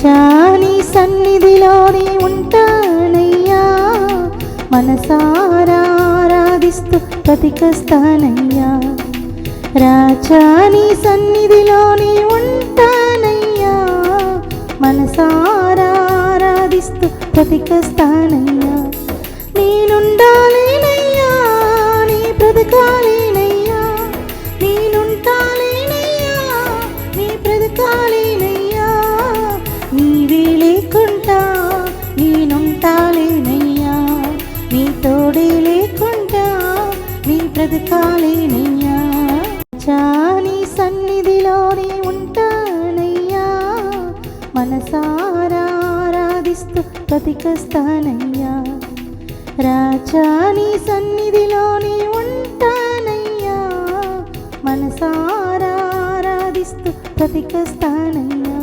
చాని సన్నిధిలోనే ఉంటానయ్యా, మనసారా ఆరాధిస్తూ బ్రతికేస్తానయ్యా. రాజాని సన్నిధిలోనే ఉంటానయ్యా, మనసారా ఆరాధిస్తూ బ్రతికేస్తానయ్యా. నేనుండాలేనయ్యా, నీ బ్రతకాలేనయ్యా, నేనుంటాలేనయ్యా, నీ బ్రతకాలేనయ్యా. నీవే లేకుండా నేనుంటాలేనయ్యా, నీ తోడే లేకుండా నీ బ్రతకాలేనయ్యా. చాని సన్నిధిలోనే ఉంటానయ్యా, మనసారా ఆరాధిస్తూ బ్రతికేస్తానయ్యా. రాజాని సన్నిధిలోనే ఉంటానయ్యా, మనసారా ఆరాధిస్తూ బ్రతికేస్తానయ్యా.